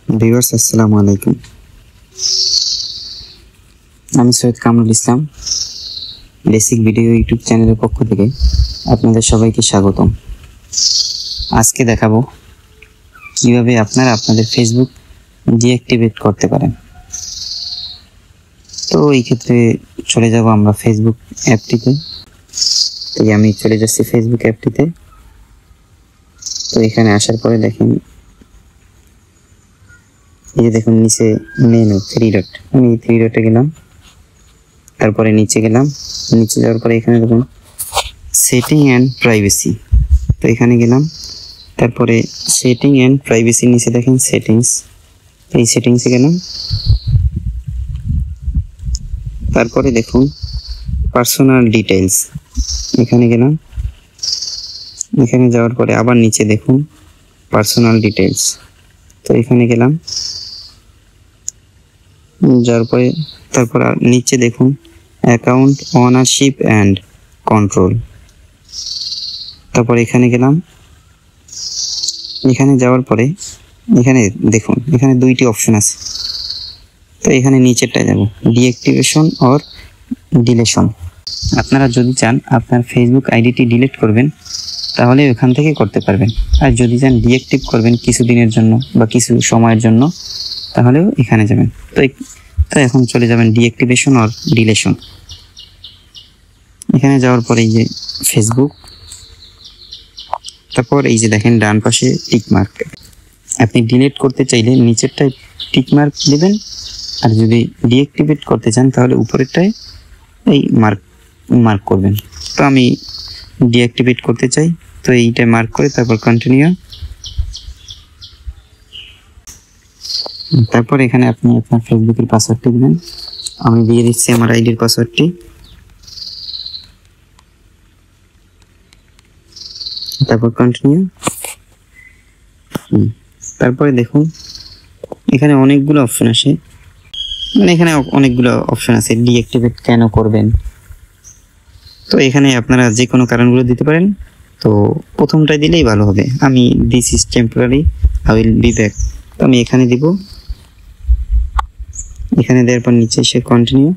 Viewers আসসালামু আলাইকুম। আমি Syed Kamrul Islam, basic video YouTube চ্যানেলের পক্ষ থেকে আপনাদের সবাইকে স্বাগতম। আজকে দেখাবো কিভাবে আপনারা আপনাদের ফেসবুক ডিঅ্যাক্টিভেট করতে পারেন। তো এই ক্ষেত্রে চলে যাব আমরা ফেসবুক অ্যাপটিতে। তো আমি চলে যাচ্ছি ফেসবুক অ্যাপটিতে। তো এখানে আসার পরে দেখেন, এই যে দেখুন নিচে মেনু 3 ডট, আমি 3 ডটে গেলাম, তারপরে নিচে গেলাম। নিচে যাওয়ার পরে এখানে দেখুন সেটিং অ্যান্ড প্রাইভেসি, তো এখানে গেলাম। তারপরে সেটিং অ্যান্ড প্রাইভেসি নিচে দেখেন সেটিংস, এই সেটিংসে গেলাম। তারপরে দেখুন পার্সোনাল ডিটেইলস, এখানে গেলাম। এখানে যাওয়ার পরে আবার নিচে দেখুন পার্সোনাল ডিটেইলস, তো এখানে গেলাম। যাওয়ার পরে তারপর নিচে দেখুন অ্যাকাউন্ট ওনারশিপ অ্যান্ড কন্ট্রোল, তারপর এখানে গেলাম। এখানে যাওয়ার পরে এখানে দেখুন এখানে 2টি অপশন আছে। তো এখানে নিচেরটা যাব ডিঅ্যাক্টিভেশন অর ডিলেশন। আপনারা যদি চান আপনার ফেসবুক আইডিটি ডিলিট করবেন তাহলে ওখান থেকে করতে পারবেন, আর যদি চান ডিঅ্যাক্টিভ করবেন কিছুদিনের জন্য বা কিছু সময়ের জন্য তাহলেও এখানে যাবেন। তো এখন চলে যাবেন ডিঅ্যাক্টিভেশন অর ডিলেশন। এখানে যাওয়ার পরে এই যে ফেসবুক, তারপর এই যে দেখেন ডান পাশে টিক মার্ক। আপনি ডিলিট করতে চাইলে নিচেরটায় টিক মার্ক দেবেন, আর যদি ডিঅ্যাক্টিভেট করতে চান তাহলে উপরেরটায় এই মার্ক করবেন। তো আমি ডিঅ্যাক্টিভেট করতে চাই, তো এইটা মার্ক করে তারপর কন্টিনিউ। তারপর এখানে আপনি আপনার ফেসবুকের পাসওয়ার্ডটি দিবেন। আমি দিয়ে দিচ্ছি আমার আইডির পাসওয়ার্ডটি। তারপর কন্টিনিউ। তারপরে দেখুন এখানে অনেকগুলো অপশন আসে, এখানে অনেকগুলো অপশন আছে ডিঅ্যাক্টিভেট কেন করবেন। তো এখানে আপনারা যে কোনো কারণগুলো দিতে পারেন, তো প্রথমটাই দিলেই ভালো হবে। আমি this is temporary, I will be back, তো আমি এখানে দিব। এখানে দেওয়ার পর নিচে এসে কন্টিনিউ,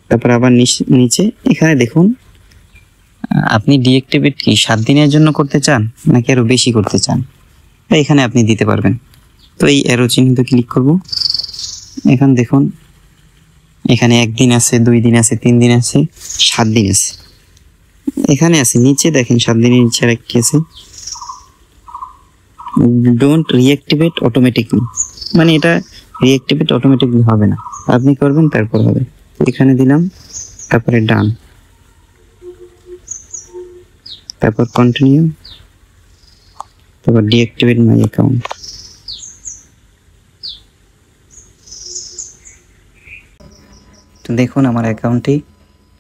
তারপর আবার নিচে এখানে দেখুন আপনি ডিঅ্যাক্টিভেট কি 7 দিনের জন্য করতে চান নাকি আরো বেশি করতে চান, এখানে আপনি দিতে পারবেন। তো এই অ্যারো চিহ্নতে ক্লিক করব। এখন দেখুন এখানে 1 দিন আছে, 2 দিন আছে, 3 দিন আছে, 7 দিন আছে। এখানে আছে নিচে দেখেন 7 দিনের নিচে আরেকটি আছে ডোন্ট রিঅ্যাক্টিভেট অটোমেটিকলি, মানে এটা রিঅ্যাক্টিভেট অটোমেটিকলি হবে না, আপনি করবেন তারপর হবে। এখানে দিলাম, তারপরে ডান, তারপর কন্টিনিউ, তারপর ডিঅ্যাক্টিভেট মাই অ্যাকাউন্ট। তো দেখুন আমার অ্যাকাউন্টটি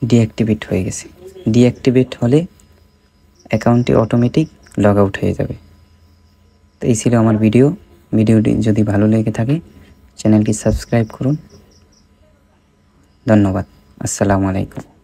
ডিঅ্যাক্টিভেট হয়ে গেছে। ডিঅ্যাক্টিভেট হলে অ্যাকাউন্টটি অটোমেটিক লগ আউট হয়ে যাবে। তো এই ছিল আমার ভিডিওটি যদি ভালো লেগে থাকে চ্যানেলটি সাবস্ক্রাইব করুন। ধন্যবাদ। আসসালামু আলাইকুম।